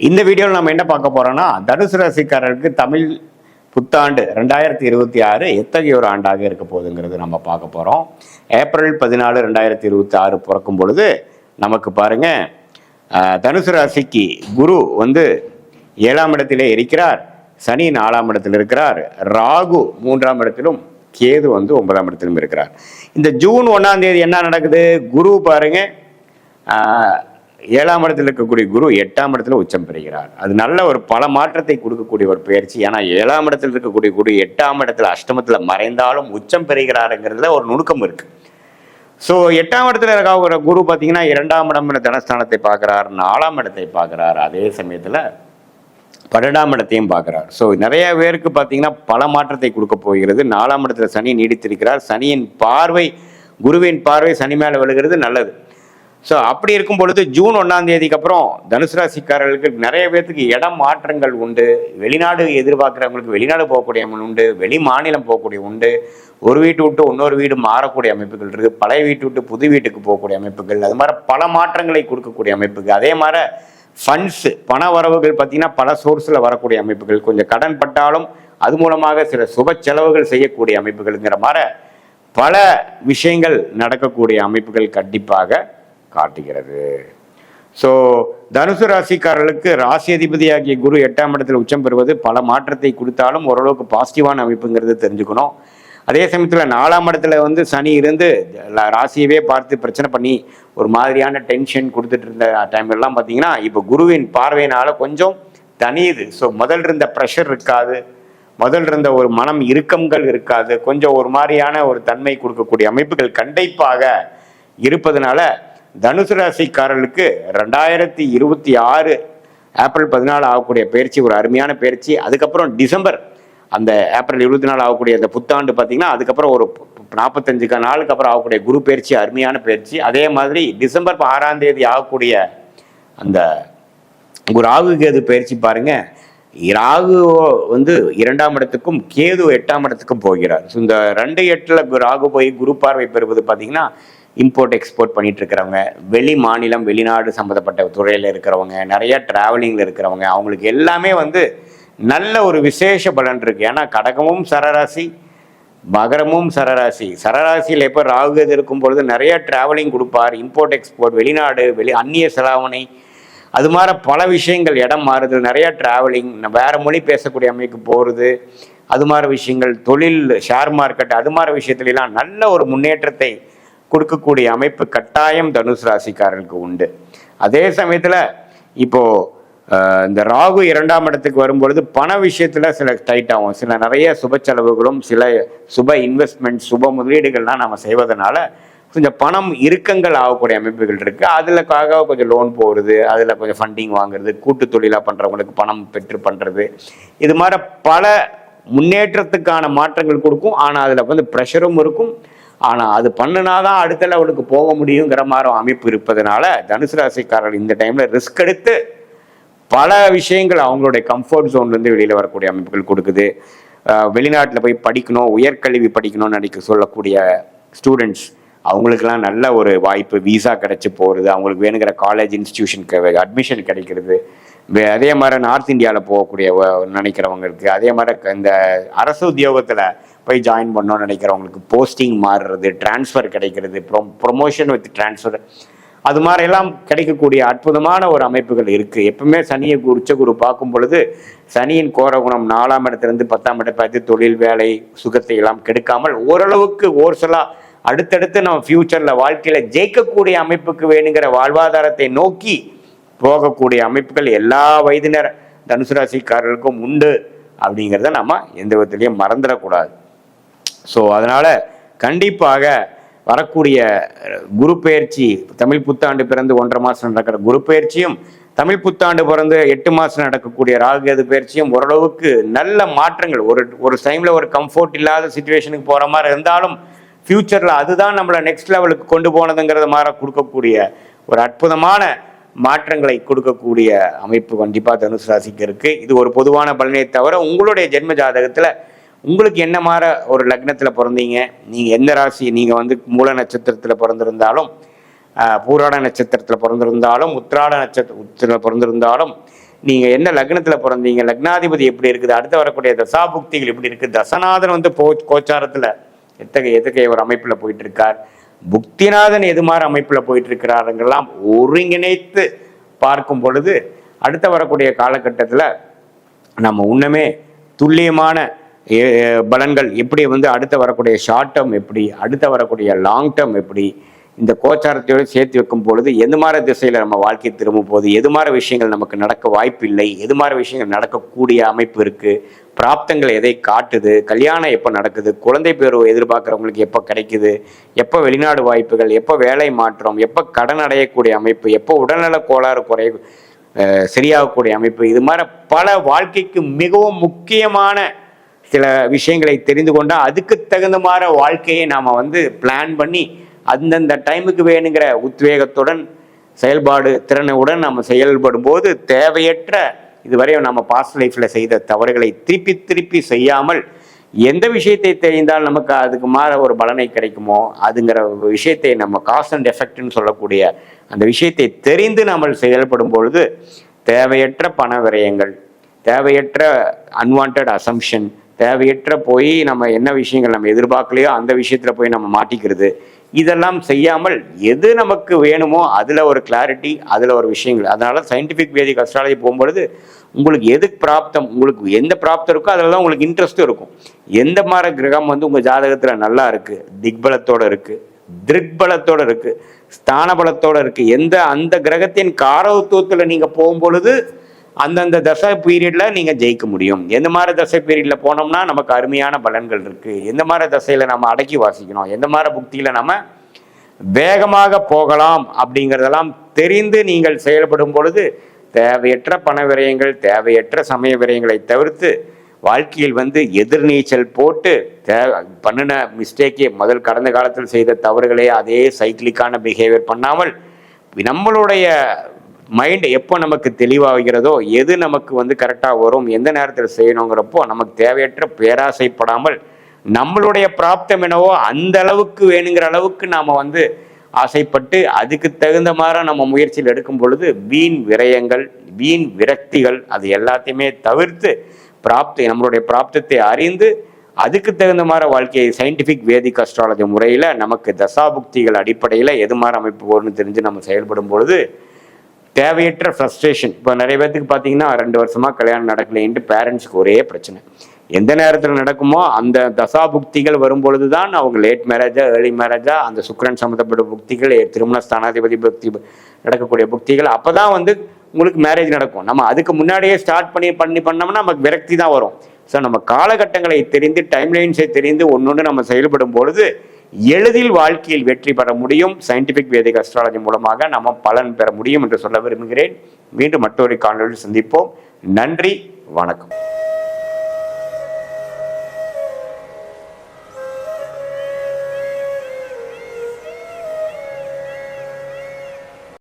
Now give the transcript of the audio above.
இந்த வீடியோவில் நம்ம என்ன பார்க்க போறோம்னா, தனுசு ராசிக்காரருக்கு தமிழ் புத்தாண்டு 2026 எத்தகைய ஒரு ஆண்டாக இருக்க போகுதுங்கிறது நம்ம பார்க்க போறோம். ஏப்ரல் 14 2026 பிறக்கும் பொழுது நமக்கு பாருங்க, தனுசு ராசிக்கு குரு 7ஆம் இடத்திலே இருக்கிறார், சனி 4ஆம் இடத்தில் இருக்கிறார், ராகு 3ஆம் இடத்திலும், கேது 9ஆம் இடத்திலும் இருக்கிறார். இந்த ஜூன் 1ஆம் தேதி என்ன நடக்குது? குரு பாருங்க, 7ஆம் இடத்தில் இருக்கக்கூடிய குரு 8ஆம் இடத்துல உச்சம் பெறுகிறார். அது நல்ல ஒரு பல மாற்றத்தை கொடுக்கக்கூடிய ஒரு பயிற்சி. ஏன்னா 7ஆம் இடத்தில் இருக்கக்கூடிய குரு 8ஆம் இடத்துல அஷ்டமத்துல மறைந்தாலும் உச்சம் பெறுகிறாருங்கிறதுல ஒரு நுணுக்கம் இருக்கு. ஸோ 8ஆம் இடத்துல இருக்க குரு பார்த்தீங்கன்னா 2ஆம் இடம் தனஸ்தானத்தை பார்க்கிறார், 4ஆம் இடத்தை பார்க்கிறார், அதே சமயத்துல 12ஆம் இடத்தையும் பார்க்கிறார். ஸோ நிறைய பேருக்கு பார்த்தீங்கன்னா பல மாற்றத்தை கொடுக்க போகிறது. 4ஆம் இடத்துல சனி நீடித்திருக்கிறார். சனியின் பார்வை, குருவின் பார்வை சனி மேல விழுகிறது, நல்லது. ஸோ அப்படி இருக்கும் பொழுது ஜூன் 1ஆம் தேதிக்கு அப்புறம் தனுசு ராசிக்காரர்களுக்கு நிறைய பேர்த்துக்கு இடம் மாற்றங்கள் உண்டு. வெளிநாடு எதிர்பார்க்குறவங்களுக்கு வெளிநாடு போகக்கூடிய உண்டு, வெளி மாநிலம் போகக்கூடிய உண்டு, ஒரு வீட்டு விட்டு இன்னொரு வீடு மாறக்கூடிய அமைப்புகள் இருக்கு, பழைய வீட்டு விட்டு புது வீட்டுக்கு போகக்கூடிய அமைப்புகள், அது மாதிரி பல மாற்றங்களை கொடுக்கக்கூடிய அமைப்புகள். அதே மாதிரி ஃபண்ட்ஸ், பண வரவுகள் பார்த்தீங்கன்னா பல சோர்ஸில் வரக்கூடிய அமைப்புகள், கொஞ்சம் கடன் பட்டாலும் அது மூலமாக சில சுப செலவுகள் செய்யக்கூடிய அமைப்புகள்ங்கிற மாதிரி பல விஷயங்கள் நடக்கக்கூடிய அமைப்புகள் கண்டிப்பாக காட்டுகிறது. ஸோ தனுசு ராசிக்காரர்களுக்கு ராசி அதிபதியாகிய குரு 8ஆம் இடத்தில் உச்சம் பெறுவது பல மாற்றத்தை கொடுத்தாலும் ஓரளவுக்கு பாசிட்டிவான அமைப்புங்கிறது தெரிஞ்சுக்கணும். அதே சமயத்தில் 4ஆம் இடத்துல சனி இருந்து ராசியவே பார்த்து பிரச்சனை பண்ணி ஒரு மாதிரியான டென்ஷன் கொடுத்துட்டு இருந்த டைம்லாம் பார்த்தீங்கன்னா இப்போ குருவின் பார்வையினால கொஞ்சம் தனியுது. ஸோ முதல் இருந்த ப்ரெஷர் இருக்காது, முதல் இருந்த ஒரு மனம் இறுக்கங்கள் இருக்காது, கொஞ்சம் ஒரு மாதிரியான ஒரு தன்மை கொடுக்கக்கூடிய அமைப்புகள் கண்டிப்பாக இருப்பதனால தனுசு ராசிக்காரர்களுக்கு 2026 ஏப்ரல் 14 ஆகக்கூடிய பயிற்சி ஒரு அருமையான பயிற்சி. அதுக்கப்புறம் டிசம்பர் அந்த ஏப்ரல் 24 ஆகக்கூடிய அந்த புத்தாண்டு பார்த்தீங்கன்னா அதுக்கப்புறம் ஒரு 45 நாளுக்கு அப்புறம் ஆகக்கூடிய குரு பயிற்சி அருமையான பயிற்சி. அதே மாதிரி டிசம்பர் 6ஆம் தேதி ஆகக்கூடிய அந்த ராகு கேது பயிற்சி பாருங்க, ராகு 2ஆம் இடத்துக்கும் கேது 8ஆம் இடத்துக்கும் போகிறார். ஸோ இந்த 2-8 ராகு போய் குரு பார்வை பெறுவது பார்த்தீங்கன்னா இம்போர்ட் எக்ஸ்போர்ட் பண்ணிட்டு இருக்கிறவங்க, வெளி மாநிலம் வெளிநாடு சம்மந்தப்பட்ட துறையில் இருக்கிறவங்க, நிறைய டிராவலிங்கில் இருக்கிறவங்க, அவங்களுக்கு எல்லாமே நல்ல ஒரு விசேஷ பலன் இருக்கு. ஏன்னா கடகமும் சரராசி, மகரமும் சரராசி. சரராசியில் எப்போ ராகு இருக்கும் பொழுது நிறைய டிராவலிங் கொடுப்பார், இம்போர்ட் எக்ஸ்போர்ட், வெளிநாடு, அந்நிய செலாவணை, அது மாதிரி பல விஷயங்கள், இடம் மாறுது, நிறைய டிராவலிங், வேற மொழி பேசக்கூடிய அமைக்கு போகிறது, அது மாதிரி விஷயங்கள், தொழில், ஷேர் மார்க்கெட், அது மாதிரி விஷயத்துலாம் நல்ல ஒரு முன்னேற்றத்தை கொடுக்கக்கூடிய அமைப்பு கட்டாயம் தனுசு ராசிக்காரர்களுக்கு உண்டு. அதே சமயத்தில் இப்போ இந்த ராகு 2ஆம் இடத்துக்கு வரும்பொழுது பண விஷயத்துல சில டைட் ஆகும், சில நிறைய சுப செலவுகளும் சில சுப இன்வெஸ்ட்மெண்ட், சுப முதலீடுகள்லாம் நம்ம செய்வதனால கொஞ்சம் பணம் இறுக்கங்கள் ஆகக்கூடிய அமைப்புகள் இருக்கு. அதுலக்காக கொஞ்சம் லோன் போகிறது, அதில் கொஞ்சம் ஃபண்டிங் வாங்குறது, கூட்டு தொழிலாக பண்ணுறவங்களுக்கு பணம் பெற்று பண்ணுறது, இது மாதிரி பல முன்னேற்றத்துக்கான மாற்றங்கள் கொடுக்கும். ஆனால் அதில் ப்ரெஷரும் இருக்கும். ஆனால் அது பண்ணினாதான் அடுத்த லெவலுக்கு போக முடியுங்கிற மாதிரி அமைப்பு இருப்பதனால தனுசு ராசிக்காரர்கள் இந்த டைமில் ரிஸ்க் எடுத்து பல விஷயங்கள் அவங்களுடைய கம்ஃபர்ட் ஜோன்லேருந்து வெளியில் வரக்கூடிய அமைப்புகள் கொடுக்குது. வெளிநாட்டில் போய் படிக்கணும், உயர்கல்வி படிக்கணும்னு சொல்லக்கூடிய ஸ்டூடெண்ட்ஸ், அவங்களுக்கெல்லாம் நல்ல ஒரு வாய்ப்பு, விசா கிடைச்சி போகிறது, அவங்களுக்கு வேணுங்கிற காலேஜ் இன்ஸ்டிடியூஷனுக்கு அட்மிஷன் கிடைக்கிறது. அதே மாதிரி நார்த் இந்தியாவில் போகக்கூடிய நினைக்கிறவங்களுக்கு, அதே மாதிரி இந்த அரசு உத்தியோகத்தில் போய் ஜாயின் பண்ணணும்னு நினைக்கிறவங்களுக்கு போஸ்டிங் மாறுறது, டிரான்ஸ்ஃபர் கிடைக்கிறது, ப்ரொமோஷன் வித் டிரான்ஸ்ஃபர், அது மாதிரிலாம் கிடைக்கக்கூடிய அற்புதமான ஒரு அமைப்புகள் இருக்குது. எப்பவுமே சனியை உச்சகுரு பார்க்கும் பொழுது சனியின் கோரகுணம் 4ஆம் இடத்துலேருந்து 10ஆம் இடத்தை பார்த்து தொழில், வேலை, சுகத்தை எல்லாம் கெடுக்காமல் ஓரளவுக்கு ஓர்சலாக அடுத்தடுத்து நம்ம ஃபியூச்சரில் வாழ்க்கையில் ஜெயிக்கக்கூடிய அமைப்புக்கு வேணுங்கிற வாழ்வாதாரத்தை நோக்கி போகக்கூடிய அமைப்புகள் எல்லா வயதினர் தனுசு ராசிக்காரர்களுக்கும் உண்டு அப்படிங்கிறத நம்ம எந்த விதத்திலையும் மறந்துடக்கூடாது. ஸோ அதனால் கண்டிப்பாக வரக்கூடிய குரு பயிற்சி, தமிழ் புத்தாண்டு பிறந்து 1.5 மாதம் நடக்கிற குரு பயிற்சியும், தமிழ் புத்தாண்டு பிறந்து 8 மாதம் நடக்கக்கூடிய ராகுகேது பயிற்சியும் ஓரளவுக்கு நல்ல மாற்றங்கள், ஒரு டைமில் ஒரு கம்ஃபோர்ட் இல்லாத சுச்சுவேஷனுக்கு போகிற மாதிரி இருந்தாலும் ஃப்யூச்சரில் அதுதான் நம்மளை நெக்ஸ்ட் லெவலுக்கு கொண்டு போனதுங்கிறத மாதிரி கொடுக்கக்கூடிய ஒரு அற்புதமான மாற்றங்களை கொடுக்கக்கூடிய அமைப்பு கண்டிப்பாக தனுசு ராசிக்கு இருக்குது. இது ஒரு பொதுவான பலனை தவிர உங்களுடைய ஜென்ம ஜாதகத்தில் உங்களுக்கு என்ன மாதிரி ஒரு லக்னத்தில் பிறந்தீங்க, நீங்கள் எந்த ராசி, நீங்கள் மூல நட்சத்திரத்தில் பிறந்திருந்தாலும், பூராட நட்சத்திரத்தில் பிறந்திருந்தாலும், உத்திராட நட்சத்திரத்தில் பிறந்திருந்தாலும், நீங்கள் என்ன லக்னத்தில் பிறந்தீங்க, லக்னாதிபதி எப்படி இருக்குது, அடுத்து வரக்கூடிய தசாபுக்திகள் எப்படி இருக்குது, தசநாதன் வந்து கோச்சாரத்தில் எத்தகைய ஒரு அமைப்பில் போயிட்டு இருக்கார், புக்திநாதன் எது மாதிரி அமைப்பில் போயிட்டு இருக்கிறாருங்கெல்லாம் ஒருங்கிணைத்து பார்க்கும் பொழுது அடுத்த வரக்கூடிய காலகட்டத்தில் நம்ம இன்னுமே துல்லியமான பலன்கள் எப்படி வந்து அடுத்த வரக்கூடிய ஷார்ட் டேர்ம் எப்படி, அடுத்த வரக்கூடிய லாங் டேர்ம் எப்படி, இந்த கோச்சாரத்தையோடு சேர்த்து வைக்கும் பொழுது எது மாதிரி திசையில் நம்ம வாழ்க்கை திரும்ப போகுது, எது மாதிரி விஷயங்கள் நமக்கு நடக்க வாய்ப்பு இல்லை, எது மாதிரி விஷயங்கள் நடக்கக்கூடிய அமைப்பு இருக்குது, பிராப்தங்கள் எதை காட்டுது, கல்யாணம் எப்போ நடக்குது, குழந்தை பேர் எதிர்பார்க்குறவங்களுக்கு எப்போ கிடைக்குது, எப்போ வெளிநாடு வாய்ப்புகள், எப்போ வேலை மாற்றம், எப்போ கடன் அடையக்கூடிய அமைப்பு, எப்போ உடல்நல கோளாறு சரியாகக்கூடிய அமைப்பு, இது மாதிரி பல வாழ்க்கைக்கு மிகவும் முக்கியமான சில விஷயங்களை தெரிந்து கொண்டால் அதுக்கு தகுந்த மாதிரி வாழ்க்கையை நாம் வந்து பிளான் பண்ணி அந்தந்த டைமுக்கு வேணுங்கிற உத்வேகத்துடன் செயல்பாடு திறனுடன் நம்ம செயல்படும் போது தேவையற்ற இதுவரை நம்ம பாஸ்ட் லைஃப்பில் செய்த தவறுகளை திருப்பி திருப்பி செய்யாமல் எந்த விஷயத்தை தெரிந்தால் நமக்கு அதுக்கு மாற ஒரு பலனை கிடைக்குமோ அதுங்கிற விஷயத்தை நம்ம காஸ் அண்ட் எஃபெக்ட்னு சொல்லக்கூடிய அந்த விஷயத்தை தெரிந்து நம்ம செயல்படும் பொழுது தேவையற்ற பண விரயங்கள், தேவையற்ற அன்வான்ட் அசம்ஷன், தேவையற்ற போய் நம்ம என்ன விஷயங்கள் நம்ம எதிர்பார்க்கலையோ அந்த விஷயத்தில் போய் நம்ம மாட்டிக்கிறது, இதெல்லாம் செய்யாமல் எது நமக்கு வேணுமோ அதில் ஒரு கிளாரிட்டி, அதில் ஒரு விஷயங்கள். அதனால சயின்டிஃபிக் வேதிக் அஸ்ட்ராலஜி போகும்பொழுது உங்களுக்கு எது பிராப்தம், உங்களுக்கு எந்த பிராப்தம் இருக்கோ அதில் தான் உங்களுக்கு இன்ட்ரெஸ்ட்டும் இருக்கும். எந்த மாதிரி கிரகம் வந்து உங்கள் ஜாதகத்தில் நல்லா இருக்குது, திக்பலத்தோடு இருக்குது, திருக்பலத்தோடு இருக்குது, ஸ்தான பலத்தோடு இருக்குது, அந்த கிரகத்தின் காரகத்துவத்தில் நீங்கள் போகும்பொழுது அந்தந்த தசை பீரியடில் நீங்கள் ஜெயிக்க முடியும். எந்த மாதிரி தசை பீரியடில் போனோம்னா நமக்கு அருமையான பலன்கள் இருக்குது, எந்த மாதிரி தசையில் நம்ம அடக்கி வாசிக்கணும், எந்த மாதிரி புக்தியில் நம்ம வேகமாக போகலாம் அப்படிங்கிறதெல்லாம் தெரிந்து நீங்கள் செயல்படும் பொழுது தேவையற்ற பண விரயங்கள், தேவையற்ற சமய விரயங்களை தவிர்த்து வாழ்க்கையில் வந்து எதிர்நீச்சல் போட்டு பண்ணின மிஸ்டேக்கே கடந்த காலத்தில் செய்த தவறுகளே அதே சைக்கிளிக்கான பிஹேவியர் பண்ணாமல் நம்மளுடைய மைண்ட் எப்போ நமக்கு தெளிவாகிறதோ எது நமக்கு வந்து கரெக்டாக வரும், எந்த நேரத்தில் செய்யணுங்கிறப்போ நமக்கு தேவையற்ற பேராசைப்படாமல் நம்மளுடைய பிராப்தம் என்னவோ அந்த அளவுக்கு வேணுங்கிற அளவுக்கு நாம் வந்து ஆசைப்பட்டு அதுக்கு தகுந்த மாதிரி நம்ம முயற்சியில் எடுக்கும் பொழுது வீண் விரயங்கள், வீண் விரக்திகள் அது எல்லாத்தையுமே தவிர்த்து நம்மளுடைய பிராப்தத்தை அறிந்து அதுக்கு தகுந்த மாதிரி வாழ்க்கையை சயின்டிஃபிக் வேதிக் அஸ்ட்ராலஜி முறையில் நமக்கு தசாபுக்திகள் அடிப்படையில் எது மாதிரி அமைப்பு வரும்னு தெரிஞ்சு நம்ம செயல்படும் பொழுது தேவையற்ற ஃப்ரஸ்ட்ரேஷன். இப்போ நிறைய பேர்த்துக்கு பார்த்தீங்கன்னா 2 வருஷமாக கல்யாணம் நடக்கலைன்ட்டு பேரண்ட்ஸுக்கு ஒரே பிரச்சனை. எந்த நேரத்தில் நடக்குமோ அந்த தசாபுக்திகள் வரும்பொழுது தான் அவங்க லேட் மேரேஜா ஏர்லி மேரேஜா அந்த சுக்கிரன் சம்மந்தப்பட்ட புக்திகள், திருமண ஸ்தானாதிபதி புக்தி நடக்கக்கூடிய புக்திகள் அப்போ தான் வந்து உங்களுக்கு மேரேஜ் நடக்கும். நம்ம அதுக்கு முன்னாடியே ஸ்டார்ட் பண்ணோம்னா நமக்கு விரக்தி தான் வரும். ஸோ நம்ம காலகட்டங்களை தெரிந்து டைம்லைன்ஸை தெரிந்து ஒன்னொன்று நம்ம செயல்படும் பொழுது எளிதில் வாழ்க்கையில் வெற்றி பெற முடியும். சயின்டிஃபிக் வேதிக் அஸ்ட்ராலஜி மூலமாக நம்ம பலன் பெற முடியும் என்று சொல்ல விரும்புகிறேன். மீண்டும் மற்றொரு காணொலியில் சந்திப்போம். நன்றி, வணக்கம்.